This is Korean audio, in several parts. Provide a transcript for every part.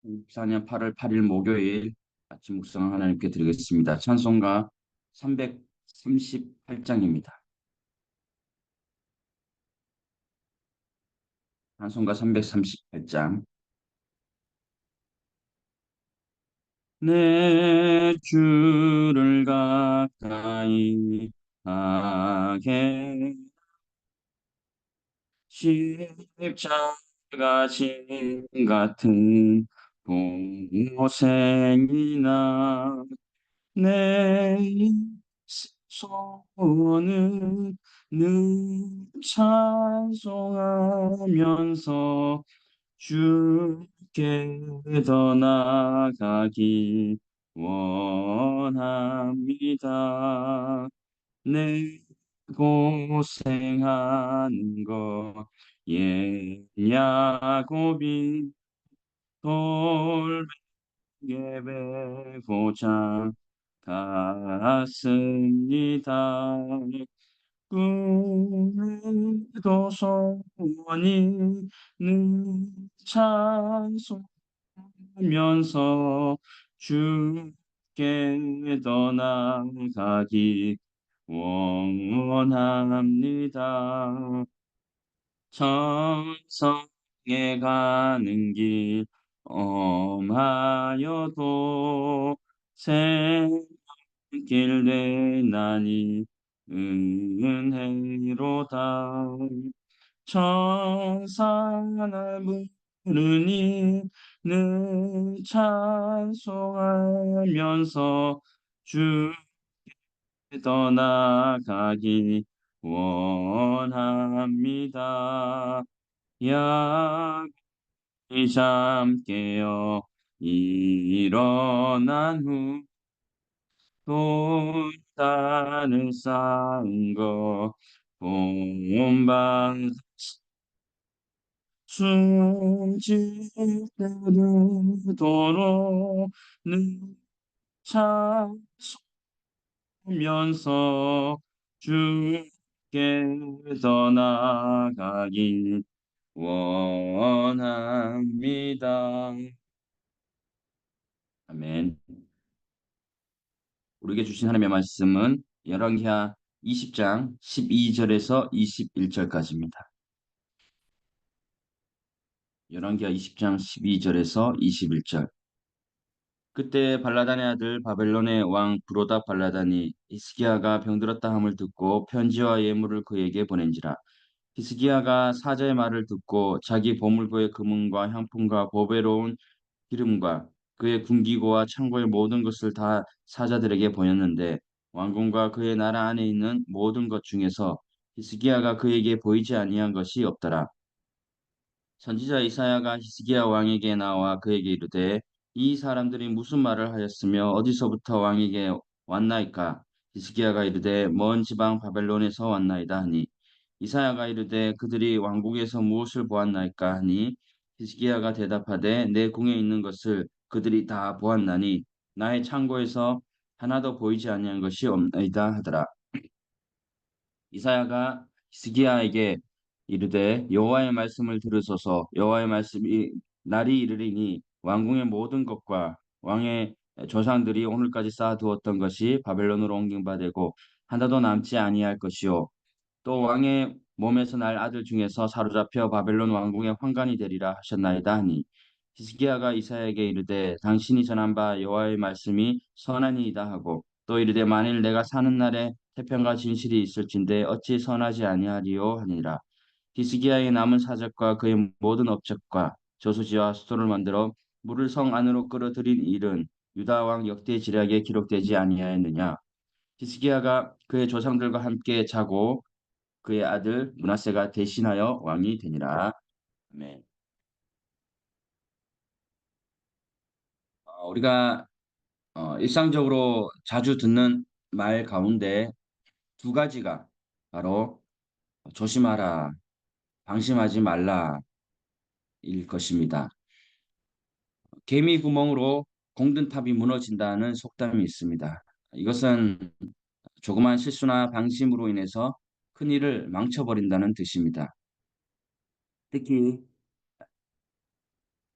2024년 8월 8일 목요일 아침 묵상 하나님께 드리겠습니다. 찬송가 338장입니다. 찬송가 338장. 내 주를 가까이 하게 십자가 진 같은 공생이나 내 소원은 늘 찬송하면서 주께 더 나아가기 원합니다. 내 고생하는 거 옛 야곱이 예배고장 갔습니다. 꿈에도 소원이 늘 찬송하면서 주께 떠나가기 원합니다. 천성에 가는 길 엄하여도 새길 되나니 은혜로다. 천사나 부르니 늘 찬송하면서 주 떠나가기 원합니다. 야이 잠 깨어 일어난 후 돌단을 쌓은 거 본방 숨질 때도록 늘 찾으면서 주께 떠나가기 원합니다. 아멘. 우리에게 주신 하나님의 말씀은 열왕기하 20장 12절에서 21절까지입니다. 열왕기하 20장 12절에서 21절. 그때 발라단의 아들 바벨론의 왕 브로답 발라단이 히스기야가 병들었다 함을 듣고 편지와 예물을 그에게 보낸지라. 히스기야가 사자의 말을 듣고 자기 보물고의 금은과 향품과 보배로운 기름과 그의 군기고와 창고의 모든 것을 다 사자들에게 보였는데 왕궁과 그의 나라 안에 있는 모든 것 중에서 히스기야가 그에게 보이지 아니한 것이 없더라. 선지자 이사야가 히스기야 왕에게 나와 그에게 이르되 이 사람들이 무슨 말을 하였으며 어디서부터 왕에게 왔나이까? 히스기야가 이르되 먼 지방 바벨론에서 왔나이다 하니 이사야가 이르되 그들이 왕국에서 무엇을 보았나이까 하니 히스기야가 대답하되 내 궁에 있는 것을 그들이 다 보았나니 나의 창고에서 하나도 보이지 아니한 것이 없나이다 하더라. 이사야가 히스기야에게 이르되 여호와의 말씀을 들으소서. 여호와의 말씀이 날이 이르리니 왕궁의 모든 것과 왕의 조상들이 오늘까지 쌓아두었던 것이 바벨론으로 옮김받고 하나도 남지 아니할 것이요 또 왕의 몸에서 날 아들 중에서 사로잡혀 바벨론 왕궁의 환관이 되리라 하셨나이다 하니 히스기야가 이사야에게 이르되 당신이 전한 바 여호와의 말씀이 선하니이다 하고 또 이르되 만일 내가 사는 날에 태평과 진실이 있을진데 어찌 선하지 아니하리요 하니라. 히스기야의 남은 사적과 그의 모든 업적과 저수지와 수도를 만들어 물을 성 안으로 끌어들인 일은 유다 왕 역대 지략에 기록되지 아니하였느냐. 히스기야가 그의 조상들과 함께 자고 그의 아들 므낫세가 대신하여 왕이 되니라. 아멘. 우리가 일상적으로 자주 듣는 말 가운데 두 가지가 바로 조심하라, 방심하지 말라 일 것입니다. 개미 구멍으로 공든 탑이 무너진다는 속담이 있습니다. 이것은 조그만 실수나 방심으로 인해서 큰 일을 망쳐버린다는 뜻입니다. 특히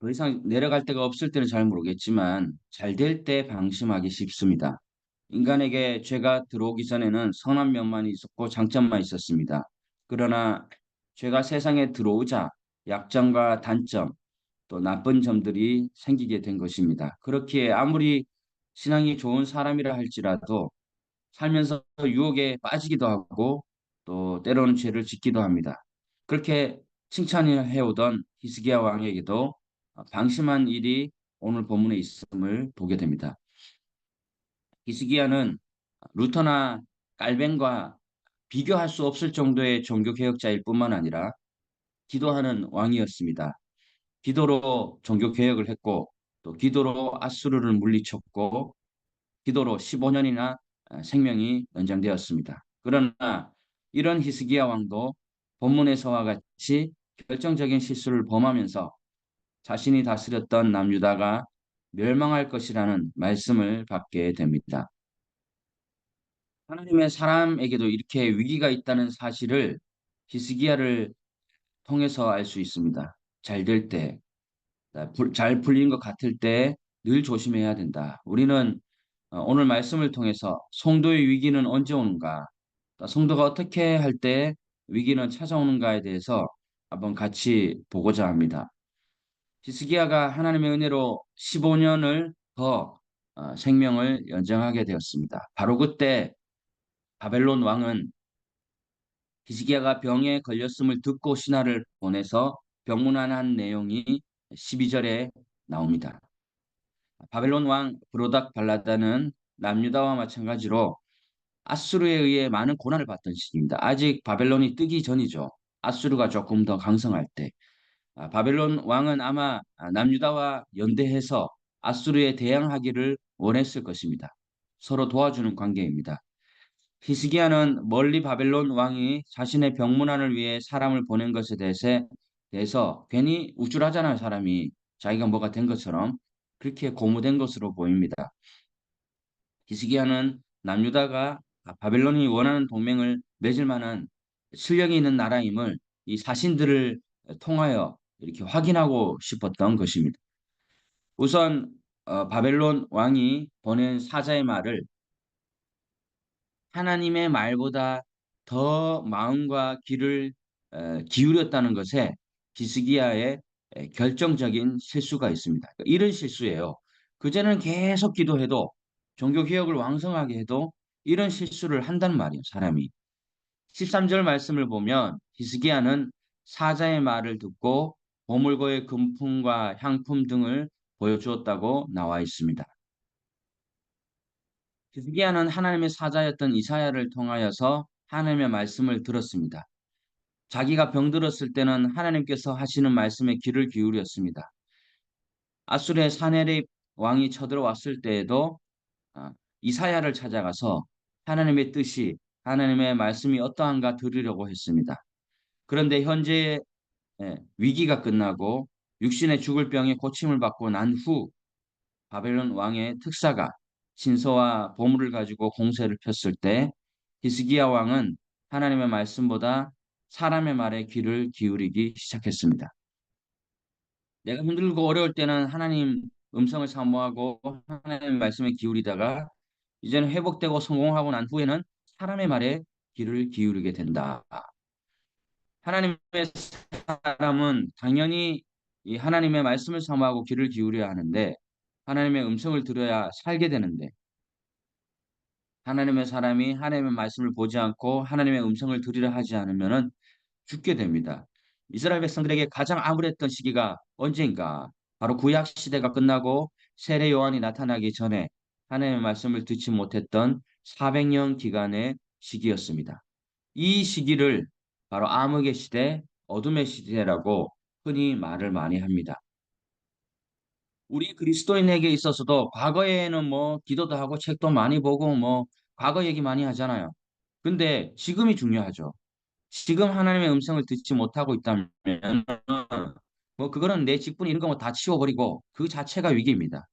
더 이상 내려갈 데가 없을 때는 잘 모르겠지만 잘 될 때 방심하기 쉽습니다. 인간에게 죄가 들어오기 전에는 선한 면만 있었고 장점만 있었습니다. 그러나 죄가 세상에 들어오자 약점과 단점, 또 나쁜 점들이 생기게 된 것입니다. 그렇기에 아무리 신앙이 좋은 사람이라 할지라도 살면서 유혹에 빠지기도 하고 또 때로는 죄를 짓기도 합니다. 그렇게 칭찬해 오던 히스기야 왕에게도 방심한 일이 오늘 본문에 있음을 보게 됩니다. 히스기야는 루터나 깔벤과 비교할 수 없을 정도의 종교 개혁자일 뿐만 아니라 기도하는 왕이었습니다. 기도로 종교 개혁을 했고 또 기도로 아수르를 물리쳤고 기도로 15년이나 생명이 연장되었습니다. 그러나 이런 히스기야 왕도 본문에서와 같이 결정적인 실수를 범하면서 자신이 다스렸던 남유다가 멸망할 것이라는 말씀을 받게 됩니다. 하나님의 사람에게도 이렇게 위기가 있다는 사실을 히스기야를 통해서 알 수 있습니다. 잘 될 때, 잘 풀린 것 같을 때 늘 조심해야 된다. 우리는 오늘 말씀을 통해서 성도의 위기는 언제 오는가, 또 성도가 어떻게 할 때 위기는 찾아오는가에 대해서 한번 같이 보고자 합니다. 히스기야가 하나님의 은혜로 15년을 더 생명을 연장하게 되었습니다. 바로 그때 바벨론 왕은 히스기야가 병에 걸렸음을 듣고 신하를 보내서 병문안한 내용이 12절에 나옵니다. 바벨론 왕 브로닥 발라다는 남유다와 마찬가지로 아수르에 의해 많은 고난을 받던 시기입니다. 아직 바벨론이 뜨기 전이죠. 아수르가 조금 더 강성할 때. 바벨론 왕은 아마 남유다와 연대해서 아수르에 대항하기를 원했을 것입니다. 서로 도와주는 관계입니다. 히스기야는 멀리 바벨론 왕이 자신의 병문안을 위해 사람을 보낸 것에 대해서 괜히 우쭐하잖아요, 사람이. 자기가 뭐가 된 것처럼 그렇게 고무된 것으로 보입니다. 히스기야는 남유다가 바벨론이 원하는 동맹을 맺을 만한 실력이 있는 나라임을 이 사신들을 통하여 이렇게 확인하고 싶었던 것입니다. 우선 바벨론 왕이 보낸 사자의 말을 하나님의 말보다 더 마음과 귀를 기울였다는 것에 히스기야의 결정적인 실수가 있습니다. 이런 실수예요. 그제는 계속 기도해도 종교 개혁을 왕성하게 해도 이런 실수를 한단 말이에요, 사람이. 13절 말씀을 보면 히스기야는 사자의 말을 듣고 보물고의 금품과 향품 등을 보여주었다고 나와 있습니다. 히스기야는 하나님의 사자였던 이사야를 통하여서 하나님의 말씀을 들었습니다. 자기가 병들었을 때는 하나님께서 하시는 말씀에 귀를 기울였습니다. 아수르의 사네립 왕이 쳐들어왔을 때에도 아, 이사야를 찾아가서 하나님의 뜻이 하나님의 말씀이 어떠한가 들으려고 했습니다. 그런데 현재 위기가 끝나고 육신의 죽을 병에 고침을 받고 난 후 바벨론 왕의 특사가 신서와 보물을 가지고 공세를 폈을 때 히스기야 왕은 하나님의 말씀보다 사람의 말에 귀를 기울이기 시작했습니다. 내가 힘들고 어려울 때는 하나님 음성을 사모하고 하나님의 말씀에 기울이다가 이제는 회복되고 성공하고 난 후에는 사람의 말에 귀를 기울이게 된다. 하나님의 사람은 당연히 이 하나님의 말씀을 사모하고 귀를 기울여야 하는데 하나님의 음성을 들어야 살게 되는데 하나님의 사람이 하나님의 말씀을 보지 않고 하나님의 음성을 들으려 하지 않으면은 죽게 됩니다. 이스라엘 백성들에게 가장 암울했던 시기가 언제인가? 바로 구약 시대가 끝나고 세례 요한이 나타나기 전에 하나님의 말씀을 듣지 못했던 400년 기간의 시기였습니다. 이 시기를 바로 암흑의 시대, 어둠의 시대라고 흔히 말을 많이 합니다. 우리 그리스도인에게 있어서도 과거에는 뭐 기도도 하고 책도 많이 보고 뭐 과거 얘기 많이 하잖아요. 근데 지금이 중요하죠. 지금 하나님의 음성을 듣지 못하고 있다면 뭐 그거는 내 직분 이런 거 뭐 다 치워버리고 그 자체가 위기입니다.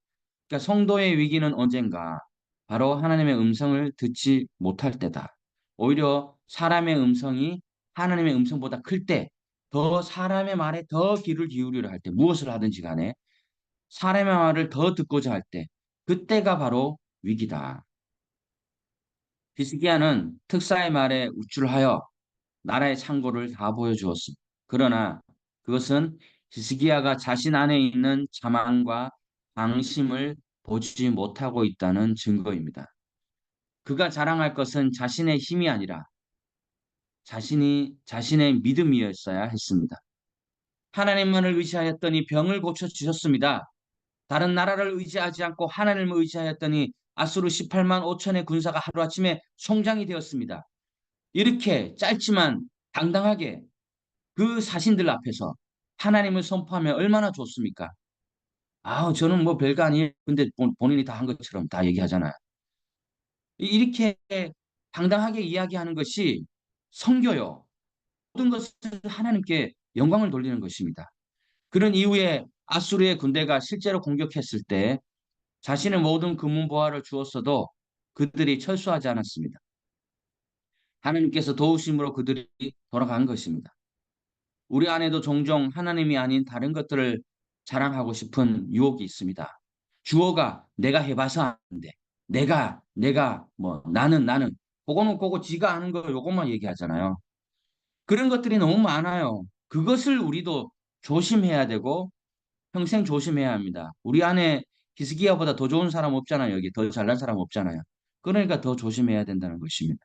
그러니까 성도의 위기는 언젠가 바로 하나님의 음성을 듣지 못할 때다. 오히려 사람의 음성이 하나님의 음성보다 클 때, 더 사람의 말에 더 귀를 기울이려 할 때, 무엇을 하든지 간에 사람의 말을 더 듣고자 할 때, 그때가 바로 위기다. 히스기야는 특사의 말에 우쭐하여 나라의 창고를 다 보여주었습니다. 그러나 그것은 히스기야가 자신 안에 있는 자만과 방심을 보지 못하고 있다는 증거입니다. 그가 자랑할 것은 자신의 힘이 아니라 자신의 믿음이었어야 했습니다. 하나님만을 의지하였더니 병을 고쳐 주셨습니다. 다른 나라를 의지하지 않고 하나님을 의지하였더니 아수르 18만 5천의 군사가 하루아침에 송장이 되었습니다. 이렇게 짧지만 당당하게 그 사신들 앞에서 하나님을 선포하면 얼마나 좋습니까? 저는 뭐 별거 아니에요. 근데 본인이 다 한 것처럼 다 얘기하잖아요. 이렇게 당당하게 이야기하는 것이 성교요. 모든 것을 하나님께 영광을 돌리는 것입니다. 그런 이후에 아수르의 군대가 실제로 공격했을 때 자신의 모든 금문보화를 주었어도 그들이 철수하지 않았습니다. 하나님께서 도우심으로 그들이 돌아간 것입니다. 우리 안에도 종종 하나님이 아닌 다른 것들을 자랑하고 싶은 유혹이 있습니다. 주어가 내가 해봐서 아는데, 내가, 나는, 그거는 그거 지가 아는 거 요것만 얘기하잖아요. 그런 것들이 너무 많아요. 그것을 우리도 조심해야 되고 평생 조심해야 합니다. 우리 안에 히스기야보다 더 좋은 사람 없잖아요. 여기 더 잘난 사람 없잖아요. 그러니까 더 조심해야 된다는 것입니다.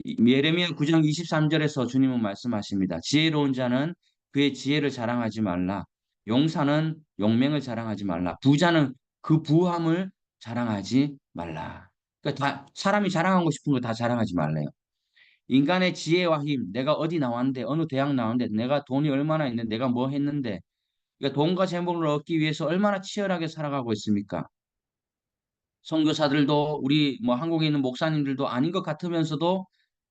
예레미야 9장 23절에서 주님은 말씀하십니다. 지혜로운 자는 그의 지혜를 자랑하지 말라. 용사는 용맹을 자랑하지 말라. 부자는 그 부함을 자랑하지 말라. 그러니까 사람이 자랑하고 싶은 거 다 자랑하지 말래요. 인간의 지혜와 힘, 내가 어디 나왔는데, 어느 대학 나왔는데, 내가 돈이 얼마나 있는데, 내가 뭐 했는데, 그러니까 돈과 재물을 얻기 위해서 얼마나 치열하게 살아가고 있습니까? 선교사들도 우리 뭐 한국에 있는 목사님들도 아닌 것 같으면서도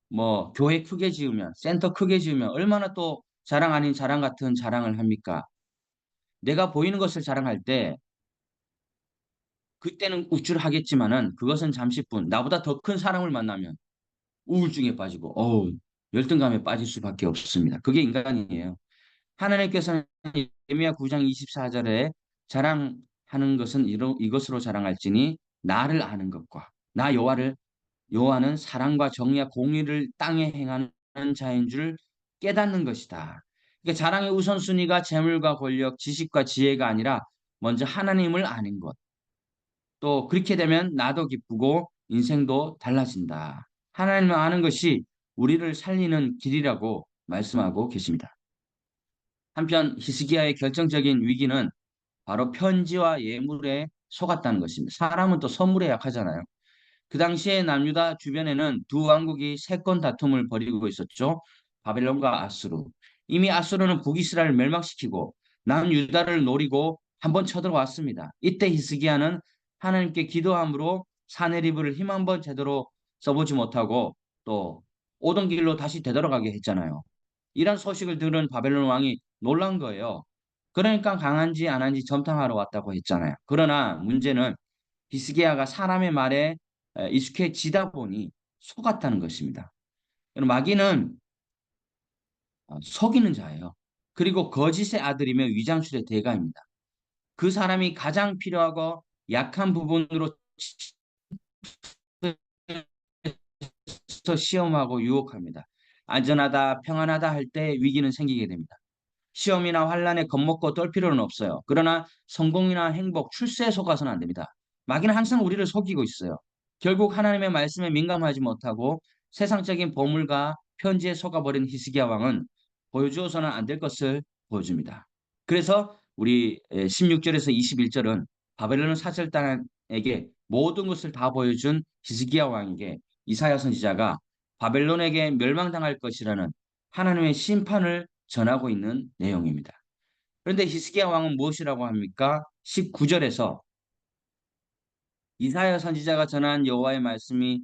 뭐 교회 크게 지으면 센터 크게 지으면 얼마나 또 자랑 아닌 자랑 같은 자랑을 합니까? 내가 보이는 것을 자랑할 때 그때는 우쭐하겠지만은 그것은 잠시뿐. 나보다 더 큰 사람을 만나면 우울증에 빠지고 열등감에 빠질 수밖에 없습니다. 그게 인간이에요. 하나님께서는 예레미야 9장 24절에 자랑하는 것은 이것으로 자랑할지니 나를 아는 것과 나 여호와는 사랑과 정의와 공의를 땅에 행하는 자인 줄 깨닫는 것이다. 그러니까 자랑의 우선순위가 재물과 권력, 지식과 지혜가 아니라 먼저 하나님을 아는 것. 또 그렇게 되면 나도 기쁘고 인생도 달라진다. 하나님을 아는 것이 우리를 살리는 길이라고 말씀하고 계십니다. 한편 히스기야의 결정적인 위기는 바로 편지와 예물에 속았다는 것입니다. 사람은 또 선물에 약하잖아요. 그 당시에 남유다 주변에는 두 왕국이 세권 다툼을 벌이고 있었죠. 바벨론과 아수르. 이미 아수르는 북이스라엘을 멸망시키고 남유다를 노리고 한번 쳐들어왔습니다. 이때 히스기야는 하나님께 기도함으로 사내리브를 힘 한번 제대로 써보지 못하고 또 오던 길로 다시 되돌아가게 했잖아요. 이런 소식을 들은 바벨론 왕이 놀란 거예요. 그러니까 강한지 안 한지 점탕하러 왔다고 했잖아요. 그러나 문제는 히스기야가 사람의 말에 익숙해지다 보니 속았다는 것입니다. 마귀는 속이는 자예요. 그리고 거짓의 아들이며 위장술의 대가입니다. 그 사람이 가장 필요하고 약한 부분으로 시험하고 유혹합니다. 안전하다, 평안하다 할 때 위기는 생기게 됩니다. 시험이나 환란에 겁먹고 떨 필요는 없어요. 그러나 성공이나 행복, 출세에 속아서는 안 됩니다. 마귀는 항상 우리를 속이고 있어요. 결국 하나님의 말씀에 민감하지 못하고 세상적인 보물과 편지에 속아버린 히스기야 왕은 보여주어서는 안 될 것을 보여줍니다. 그래서 우리 16절에서 21절은 바벨론 사절단에게 모든 것을 다 보여준 히스기야 왕에게 이사야 선지자가 바벨론에게 멸망당할 것이라는 하나님의 심판을 전하고 있는 내용입니다. 그런데 히스기야 왕은 무엇이라고 합니까? 19절에서 이사야 선지자가 전한 여호와의 말씀이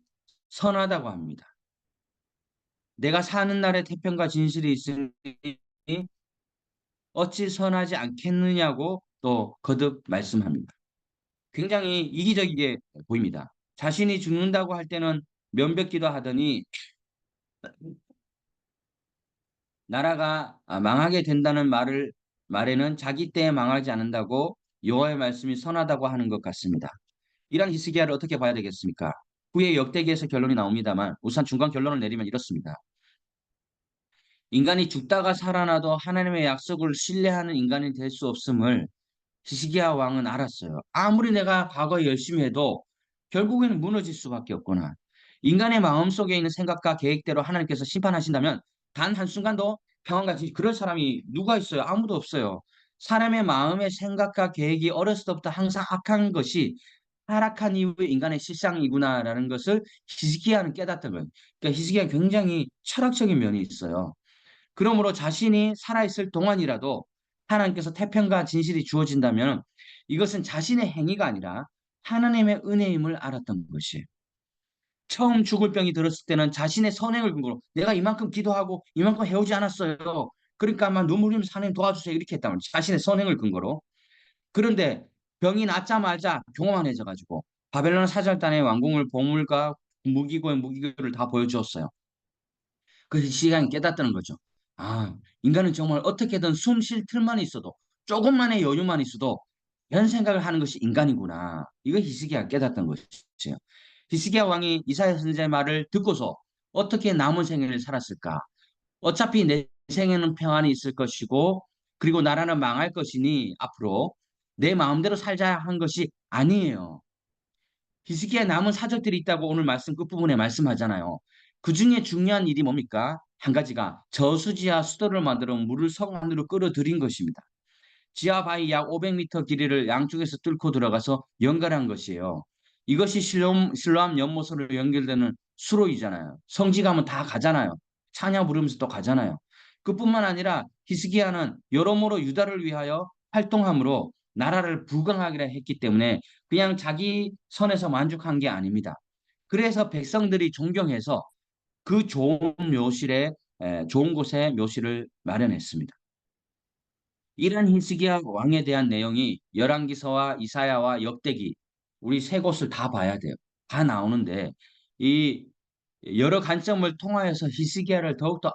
선하다고 합니다. 내가 사는 날에 태평과 진실이 있으니 어찌 선하지 않겠느냐고 또 거듭 말씀합니다. 굉장히 이기적이게 보입니다. 자신이 죽는다고 할 때는 면벽기도 하더니 나라가 망하게 된다는 말에는 자기 때에 망하지 않는다고 여호와의 말씀이 선하다고 하는 것 같습니다. 이러한 히스기야를 어떻게 봐야 되겠습니까? 후에 역대기에서 결론이 나옵니다만 우선 중간 결론을 내리면 이렇습니다. 인간이 죽다가 살아나도 하나님의 약속을 신뢰하는 인간이 될 수 없음을 히스기야 왕은 알았어요. 아무리 내가 과거에 열심히 해도 결국에는 무너질 수밖에 없구나. 인간의 마음속에 있는 생각과 계획대로 하나님께서 심판하신다면 단 한순간도 평안같이 그럴 사람이 누가 있어요? 아무도 없어요. 사람의 마음의 생각과 계획이 어렸을 때부터 항상 악한 것이 타락한 이후의 인간의 실상이구나라는 것을 히스기야는 깨닫던 거예요. 그러니까 히스기야 굉장히 철학적인 면이 있어요. 그러므로 자신이 살아있을 동안이라도 하나님께서 태평과 진실이 주어진다면 이것은 자신의 행위가 아니라 하나님의 은혜임을 알았던 것이에요. 처음 죽을 병이 들었을 때는 자신의 선행을 근거로 내가 이만큼 기도하고 이만큼 해오지 않았어요. 그러니까 아마 눈물 흘리면서 하나님 도와주세요. 이렇게 했단 말이에요. 자신의 선행을 근거로. 그런데 병이 낫자마자 교만해져 가지고 바벨론 사절단의 왕궁을 보물과 무기고의 무기를 다 보여주었어요. 그래서 시간이 깨닫다는 거죠. 아, 인간은 정말 어떻게든 숨 쉴 틈만 있어도 조금만의 여유만 있어도 이런 생각을 하는 것이 인간이구나. 이거 히스기야가 깨닫던 것이죠. 히스기야 왕이 이사야 선지자의 말을 듣고서 어떻게 남은 생애를 살았을까? 어차피 내 생에는 평안이 있을 것이고 그리고 나라는 망할 것이니 앞으로 내 마음대로 살자 한 것이 아니에요. 히스기야 남은 사적들이 있다고 오늘 말씀 끝부분에 말씀하잖아요. 그 중에 중요한 일이 뭡니까? 한 가지가 저수지와 수도를 만들어 물을 성 안으로 끌어들인 것입니다. 지하 바위 약 500m 길이를 양쪽에서 뚫고 들어가서 연결한 것이에요. 이것이 실로암 연못으로 연결되는 수로이잖아요. 성지 가면 다 가잖아요. 찬양 부르면서 또 가잖아요. 그뿐만 아니라 히스기야는 여러모로 유다를 위하여 활동함으로 나라를 부강하기라 했기 때문에 그냥 자기 선에서 만족한 게 아닙니다. 그래서 백성들이 존경해서 그 좋은 묘실에 좋은 곳에 묘실을 마련했습니다. 이런 히스기야 왕에 대한 내용이 열왕기서와 이사야와 역대기 우리 세 곳을 다 봐야 돼요. 다 나오는데 이 여러 관점을 통하여서 히스기야를 더욱더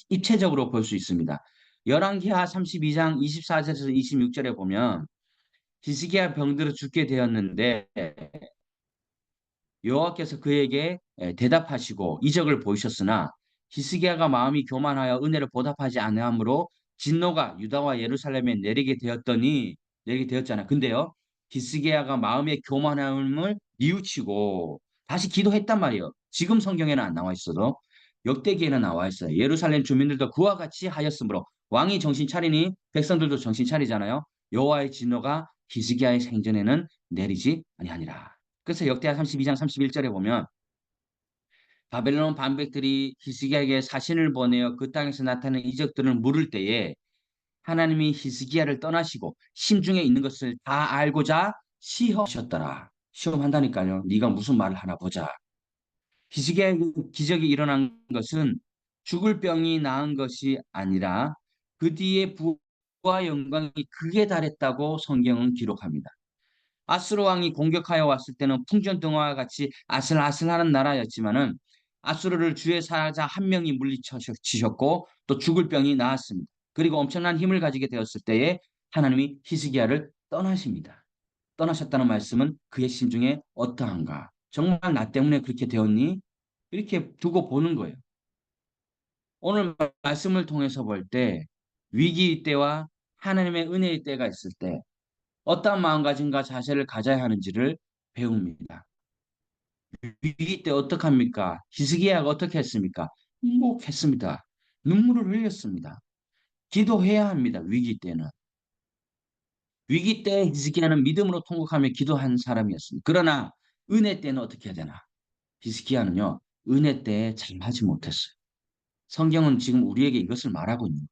입체적으로 볼 수 있습니다. 열왕기하 32장 24절에서 26절에 보면 히스기야 병들어 죽게 되었는데 여호와께서 그에게 대답하시고 이적을 보이셨으나 히스기야가 마음이 교만하여 은혜를 보답하지 아니하므로 진노가 유다와 예루살렘에 내리게 되었잖아. 근데요. 히스기야가 마음의 교만함을 뉘우치고 다시 기도했단 말이에요. 지금 성경에는 안 나와 있어도 역대기에는 나와 있어요. 예루살렘 주민들도 그와 같이 하였으므로 왕이 정신 차리니 백성들도 정신 차리잖아요. 여호와의 진노가 히스기야의 생전에는 내리지 아니하니라. 그래서 역대하 32장 31절에 보면 바벨론 반백들이 히스기야에게 사신을 보내어 그 땅에서 나타나는 이적들을 물을 때에 하나님이 히스기야를 떠나시고 심중에 있는 것을 다 알고자 시험하셨더라. 시험한다니까요. 네가 무슨 말을 하나 보자. 히스기야의 기적이 일어난 것은 죽을 병이 나은 것이 아니라 그 뒤에 부와 영광이 극에 달했다고 성경은 기록합니다. 아수르 왕이 공격하여 왔을 때는 풍전등화와 같이 아슬아슬하는 나라였지만은 아수르를 주의 사자 한 명이 물리치셨고 또 죽을 병이 나았습니다. 그리고 엄청난 힘을 가지게 되었을 때에 하나님이 히스기야를 떠나십니다. 떠나셨다는 말씀은 그의 심중에 어떠한가? 정말 나 때문에 그렇게 되었니? 이렇게 두고 보는 거예요. 오늘 말씀을 통해서 볼 때 위기의 때와 하나님의 은혜의 때가 있을 때 어떠한 마음가짐과 자세를 가져야 하는지를 배웁니다. 위기 때 어떡합니까? 히스기야가 어떻게 했습니까? 행복했습니다. 눈물을 흘렸습니다. 기도해야 합니다. 위기 때는. 위기 때 히스기야는 믿음으로 통곡하며 기도한 사람이었습니다. 그러나 은혜 때는 어떻게 해야 되나? 히스기야는요. 은혜 때 잘하지 못했어요. 성경은 지금 우리에게 이것을 말하고 있는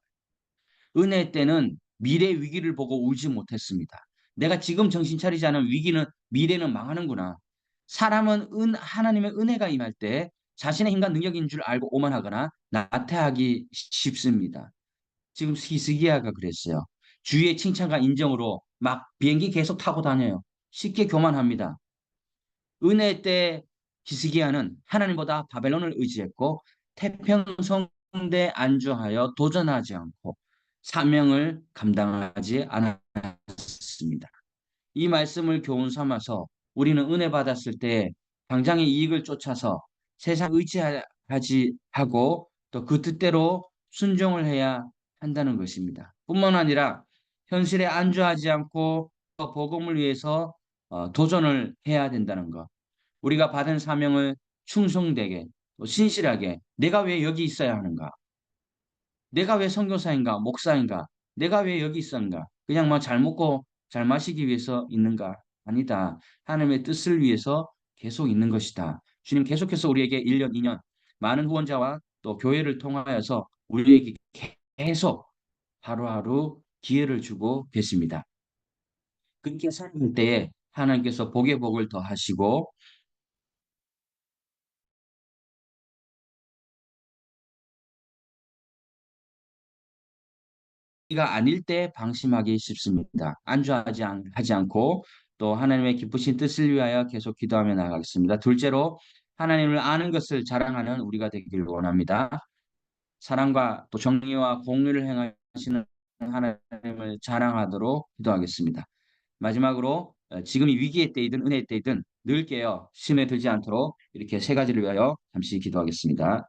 거예요. 은혜 때는 미래 위기를 보고 울지 못했습니다. 내가 지금 정신 차리지 않은 위기는 미래는 망하는구나. 사람은 하나님의 은혜가 임할 때 자신의 힘과 능력인 줄 알고 오만하거나 나태하기 쉽습니다. 지금 히스기야가 그랬어요. 주위의 칭찬과 인정으로 막 비행기 계속 타고 다녀요. 쉽게 교만합니다. 은혜 때 히스기야는 하나님보다 바벨론을 의지했고 태평성대 안주하여 도전하지 않고 사명을 감당하지 않았습니다. 있습니다. 이 말씀을 교훈 삼아서 우리는 은혜 받았을 때 당장의 이익을 쫓아서 세상 의지하지 하고 또 그 뜻대로 순종을 해야 한다는 것입니다. 뿐만 아니라 현실에 안주하지 않고 복음을 위해서 도전을 해야 된다는 것. 우리가 받은 사명을 충성되게 또 신실하게 내가 왜 여기 있어야 하는가? 내가 왜 선교사인가? 목사인가? 내가 왜 여기 있었는가? 그냥 뭐 잘 먹고 잘 마시기 위해서 있는가? 아니다. 하나님의 뜻을 위해서 계속 있는 것이다. 주님 계속해서 우리에게 1년, 2년 많은 후원자와 또 교회를 통하여서 우리에게 계속 하루하루 기회를 주고 계십니다. 그렇게 살릴 때에 하나님께서 복의 복을 더하시고 가 아닐 때 방심하기 쉽습니다. 하지 않고 또 하나님의 기쁘신 뜻을 위하여 계속 기도하며 나가겠습니다. 둘째로 하나님을 아는 것을 자랑하는 우리가 되기를 원합니다. 사랑과 또 정의와 공의를 행하시는 하나님을 자랑하도록 기도하겠습니다. 마지막으로 지금이 위기의 때이든 은혜의 때이든 늘 깨어 심에 들지 않도록 이렇게 세 가지를 위하여 잠시 기도하겠습니다.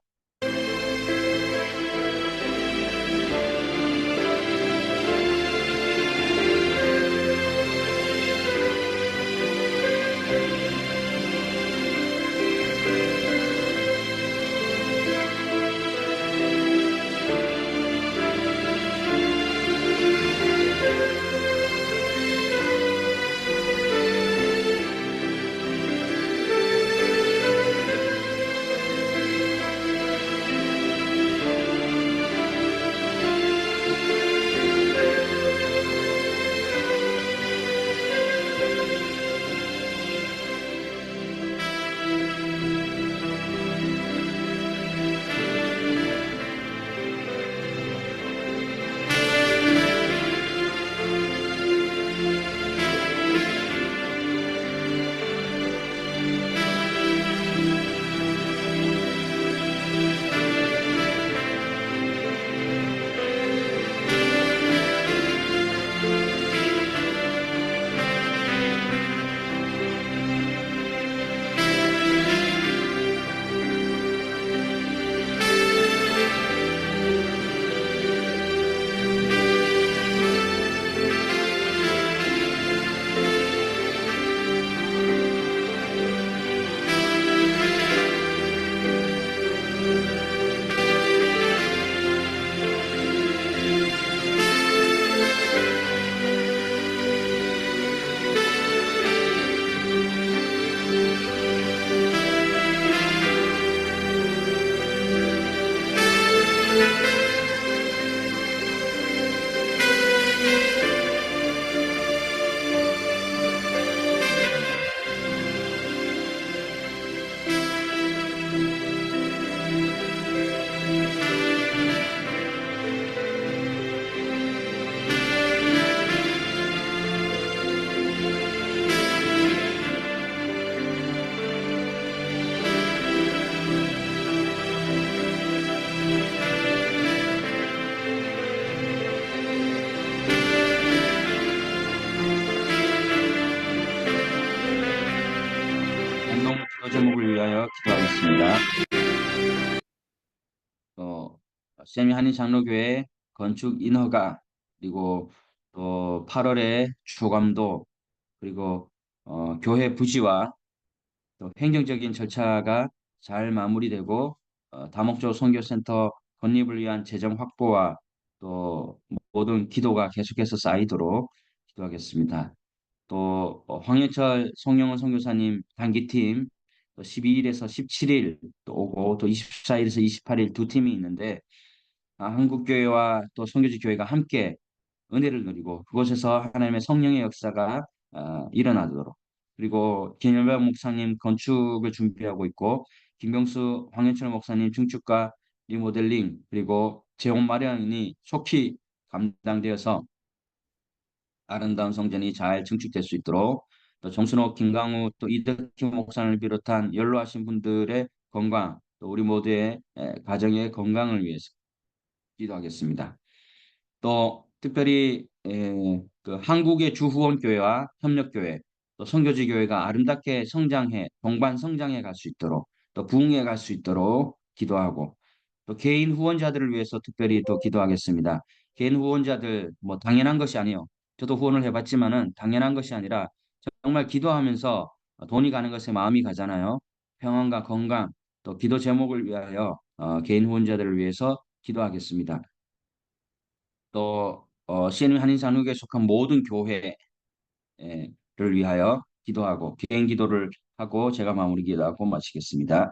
공동 기도 제목을 위하여 기도하겠습니다. 또 세미 한인 장로교회 건축 인허가 그리고 또 8월에 추감도 그리고 교회 부지와 또 행정적인 절차가 잘 마무리되고 다목적 선교센터 건립을 위한 재정 확보와 또 모든 기도가 계속해서 쌓이도록 기도하겠습니다. 또 황해철 송영원 선교사님 단기팀 또 12일에서 17일 또 오고 또 24일에서 28일 두 팀이 있는데 한국교회와 또 선교지 교회가 함께 은혜를 누리고 그곳에서 하나님의 성령의 역사가 일어나도록 그리고 김영배 목사님 건축을 준비하고 있고 김병수 황현철 목사님 증축과 리모델링 그리고 재원 마련이 속히 감당되어서 아름다운 성전이 잘 증축될 수 있도록 또 정순호, 김강우, 또 이덕희 목사를 비롯한 연로하신 분들의 건강, 또 우리 모두의 가정의 건강을 위해서 기도하겠습니다. 또 특별히 그 한국의 주후원교회와 협력교회, 또 선교지교회가 아름답게 성장해 동반 성장해 갈 수 있도록 또 부흥해 갈 수 있도록 기도하고 또 개인 후원자들을 위해서 특별히 또 기도하겠습니다. 개인 후원자들 뭐 당연한 것이 아니요. 저도 후원을 해봤지만은 당연한 것이 아니라 정말 기도하면서 돈이 가는 것에 마음이 가잖아요. 평안과 건강 또 기도 제목을 위하여 개인 후원자들을 위해서 기도하겠습니다. 또 CNM 한인산업에 속한 모든 교회를 위하여 기도하고 개인 기도를 하고 제가 마무리 기도하고 마치겠습니다.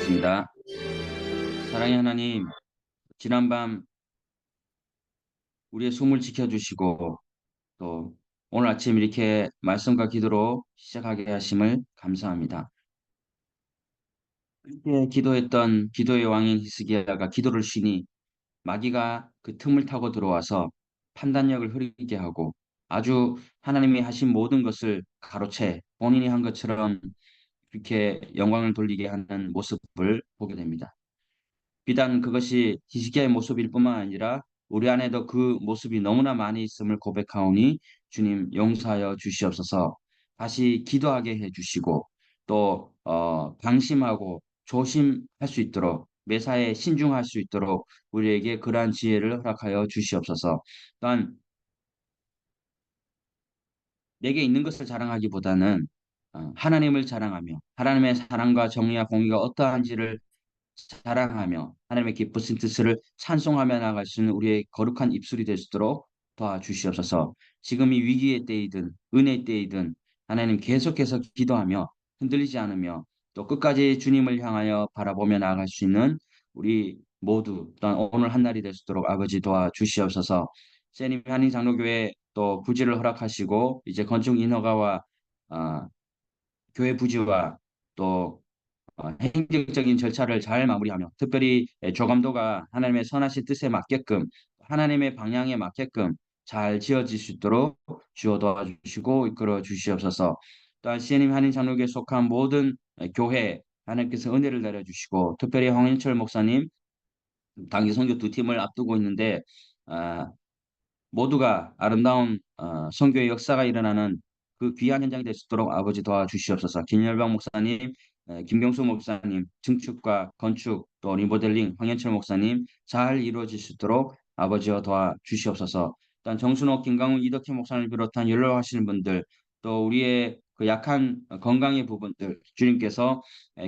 있습니다. 사랑의 하나님, 지난밤 우리의 숨을 지켜주시고 또 오늘 아침 이렇게 말씀과 기도로 시작하게 하심을 감사합니다. 함께 기도했던 기도의 왕인 히스기야가 기도를 쉬니 마귀가 그 틈을 타고 들어와서 판단력을 흐리게 하고 아주 하나님이 하신 모든 것을 가로채 본인이 한 것처럼 이렇게 영광을 돌리게 하는 모습을 보게 됩니다. 비단 그것이 히스기야의 모습일 뿐만 아니라 우리 안에도 그 모습이 너무나 많이 있음을 고백하오니 주님 용서하여 주시옵소서. 다시 기도하게 해 주시고 또 방심하고 조심할 수 있도록 매사에 신중할 수 있도록 우리에게 그러한 지혜를 허락하여 주시옵소서. 또한 내게 있는 것을 자랑하기보다는 하나님을 자랑하며 하나님의 사랑과 정의와 공의가 어떠한지를 자랑하며 하나님의 기쁘신 뜻을 찬송하며 나아갈 수 있는 우리의 거룩한 입술이 될 수 있도록 도와주시옵소서. 지금 이 위기의 때이든 은혜의 때이든 하나님 계속해서 기도하며 흔들리지 않으며 또 끝까지 주님을 향하여 바라보며 나아갈 수 있는 우리 모두 또한 오늘 한 날이 될 수 있도록 아버지 도와주시옵소서. 세님 한인 장로교회 또 부지를 허락하시고 이제 건축 인허가와 어, 교회 부지와 또 행정적인 절차를 잘 마무리하며 특별히 조감도가 하나님의 선하신 뜻에 맞게끔 하나님의 방향에 맞게끔 잘 지어질 수 있도록 주어 도와주시고 이끌어 주시옵소서. 또한 CNM 한인 장로교에 속한 모든 교회 하나님께서 은혜를 내려주시고 특별히 황인철 목사님 당기 선교 두 팀을 앞두고 있는데 아, 모두가 아름다운 선교의 역사가 일어나는 그 귀한 현장이 될 수 있도록 아버지 도와주시옵소서. 김열방 목사님, 김병수 목사님, 증축과 건축 또 리모델링 황현철 목사님 잘 이루어질 수 있도록 아버지와 도와주시옵소서. 일단 정순옥, 김강훈, 이덕희 목사님을 비롯한 연로하시는 분들 또 우리의 그 약한 건강의 부분들 주님께서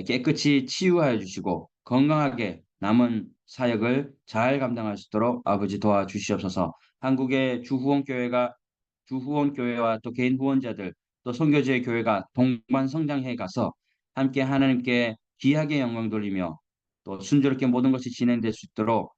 깨끗이 치유하여 주시고 건강하게 남은 사역을 잘 감당할 수 있도록 아버지 도와주시옵소서. 한국의 주후원 교회와 또 개인 후원자들 또 선교지의 교회가 동반 성장해 가서 함께 하나님께 귀하게 영광 돌리며 또 순조롭게 모든 것이 진행될 수 있도록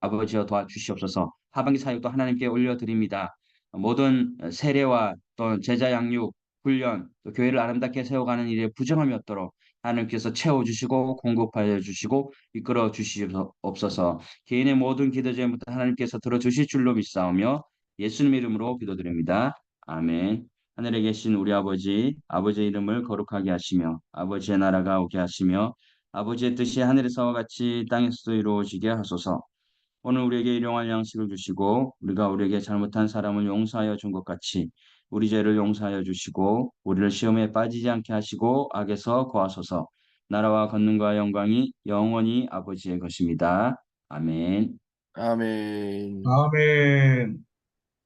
아버지여 도와주시옵소서. 하반기 사역도 하나님께 올려드립니다. 모든 세례와 또 제자 양육, 훈련, 또 교회를 아름답게 세워가는 일에 부정함이 없도록 하나님께서 채워주시고 공급하여 주시고 이끌어 주시옵소서. 개인의 모든 기도 제목부터 하나님께서 들어주실 줄로 믿사오며 예수님 이름으로 기도드립니다. 아멘. 하늘에 계신 우리 아버지, 아버지의 이름을 거룩하게 하시며 아버지의 나라가 오게 하시며 아버지의 뜻이 하늘에서와 같이 땅에서도 이루어지게 하소서. 오늘 우리에게 일용할 양식을 주시고 우리가 우리에게 잘못한 사람을 용서하여 준 것 같이 우리 죄를 용서하여 주시고 우리를 시험에 빠지지 않게 하시고 악에서 구하소서. 나라와 권능과 영광이 영원히 아버지의 것입니다. 아멘. 아멘. 아멘.